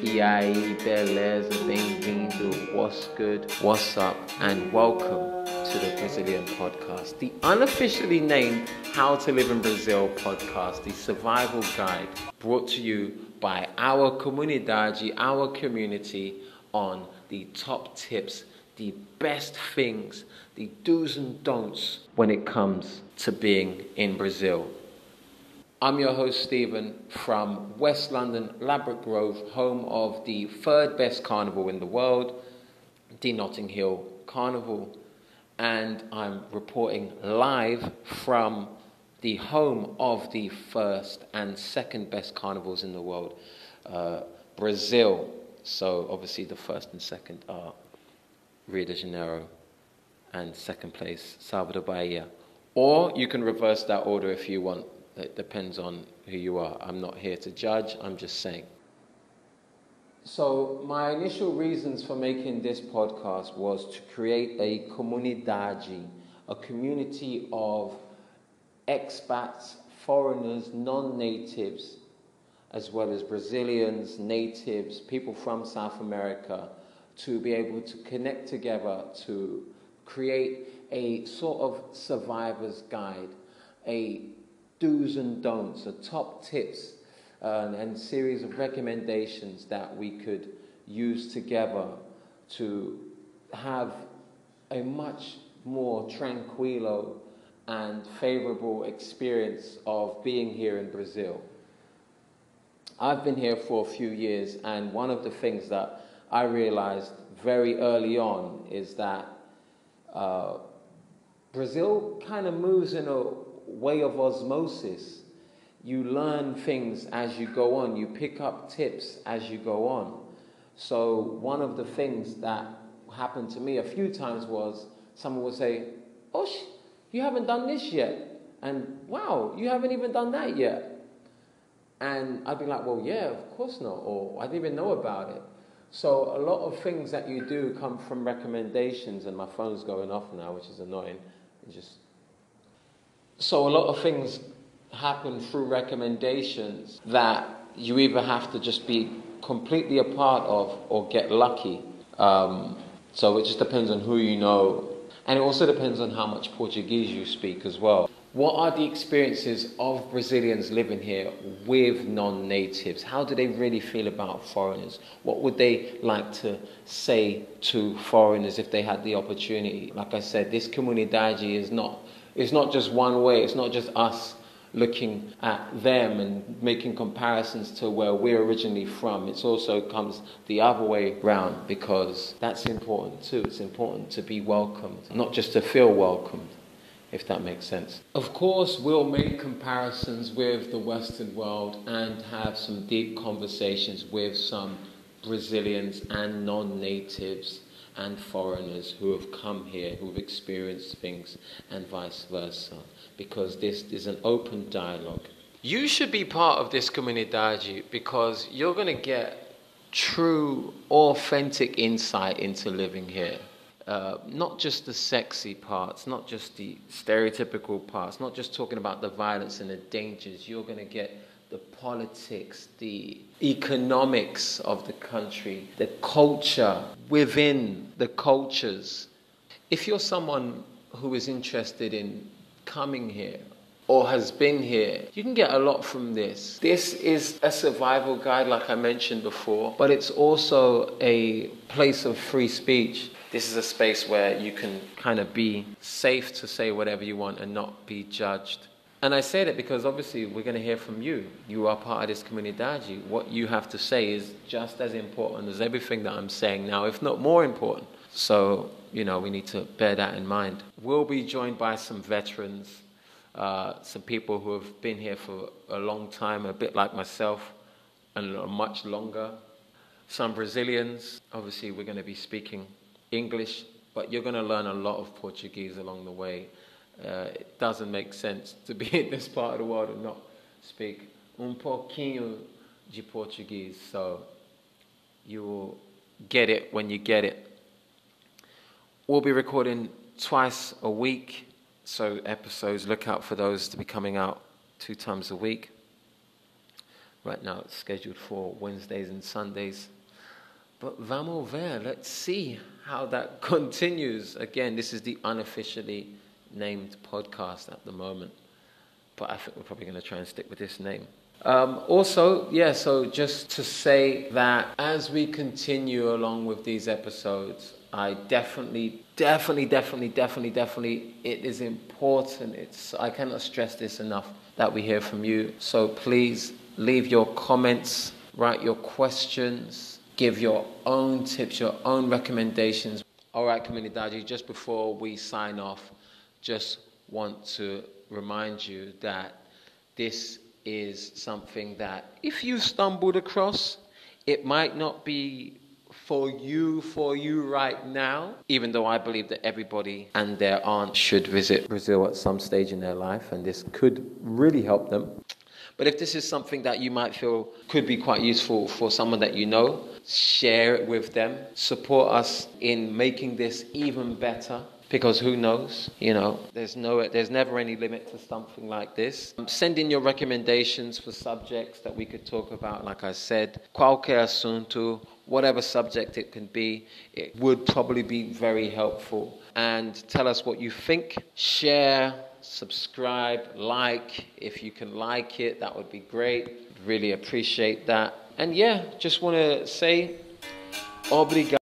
E aí, beleza, bem-vindo, what's good, what's up, and welcome to the Brazilian podcast, the unofficially named How to Live in Brazil podcast, the survival guide brought to you by our communidade, our community, on the top tips, the best things, the do's and don'ts when it comes to being in Brazil. I'm your host, Stephen, from West London, Ladbroke Grove, home of the third best carnival in the world, the Notting Hill Carnival. And I'm reporting live from the home of the first and second best carnivals in the world, Brazil. So obviously the first and second are Rio de Janeiro and second place, Salvador Bahia. Or you can reverse that order if you want. It depends on who you are. I'm not here to judge, I'm just saying. So my initial reasons for making this podcast was to create a communidade, a community of expats, foreigners, non-natives, as well as Brazilians, natives, people from South America, to be able to connect together to create a sort of survivor's guide, a do's and don'ts, the top tips and series of recommendations that we could use together to have a much more tranquilo and favorable experience of being here in Brazil. I've been here for a few years, and one of the things that I realized very early on is that Brazil kind of moves in a way of osmosis. You learn things as you go on. You pick up tips as you go on. So one of the things that happened to me a few times was someone would say, "Oh, you haven't done this yet," and "Wow, you haven't even done that yet." And I'd be like, "Well, yeah, of course not," or "I didn't even know about it." So a lot of things that you do come from recommendations, and my phone's going off now, which is annoying. So a lot of things happen through recommendations that you either have to just be completely a part of or get lucky. So it just depends on who you know. And it also depends on how much Portuguese you speak as well. What are the experiences of Brazilians living here with non-natives? How do they really feel about foreigners? What would they like to say to foreigners if they had the opportunity? Like I said, this communidade is not just one way. It's not just us looking at them and making comparisons to where we're originally from. It also comes the other way round, because that's important too. It's important to be welcomed, not just to feel welcomed, if that makes sense. Of course, we'll make comparisons with the Western world and have some deep conversations with some Brazilians and non-natives and foreigners who have come here, who have experienced things, and vice versa, because this is an open dialogue. You should be part of this communidade because you're going to get true, authentic insight into living here. Not just the sexy parts, not just the stereotypical parts, not just talking about the violence and the dangers. You're going to get the politics, the economics of the country, the culture within the cultures. If you're someone who is interested in coming here or has been here, you can get a lot from this. This is a survival guide, like I mentioned before, but it's also a place of free speech. This is a space where you can kind of be safe to say whatever you want and not be judged. And I say that because obviously we're going to hear from you. You are part of this communidade. What you have to say is just as important as everything that I'm saying now, if not more important. So, we need to bear that in mind. We'll be joined by some veterans, some people who have been here for a long time, a bit like myself, and much longer. Some Brazilians. Obviously, we're going to be speaking English, but you're going to learn a lot of Portuguese along the way. It doesn't make sense to be in this part of the world and not speak pouquinho de Portuguese. So you will get it when you get it. We'll be recording twice a week, so episodes, look out for those to be coming out 2 times a week. Right now it's scheduled for Wednesdays and Sundays. But vamos ver, let's see how that continues. Again, this is the unofficially named podcast at the moment, but I think we're probably going to try and stick with this name. So just to say that as we continue along with these episodes, I definitely, it is important. I cannot stress this enough that we hear from you. So please leave your comments, write your questions, give your own tips, your own recommendations. All right, communidade, just before we sign off, just want to remind you that this is something that if you stumbled across, it might not be for you right now, even though I believe that everybody and their aunt should visit Brazil at some stage in their life, and this could really help them. But if this is something that you might feel could be quite useful for someone that you know, share it with them. Support us in making this even better. Because who knows, there's never any limit to something like this. Send in your recommendations for subjects that we could talk about. Like I said, qualquer assunto, whatever subject it can be, it would probably be very helpful. And tell us what you think. Share, subscribe, like. If you can like it, that would be great. Really appreciate that. And just want to say, obrigado.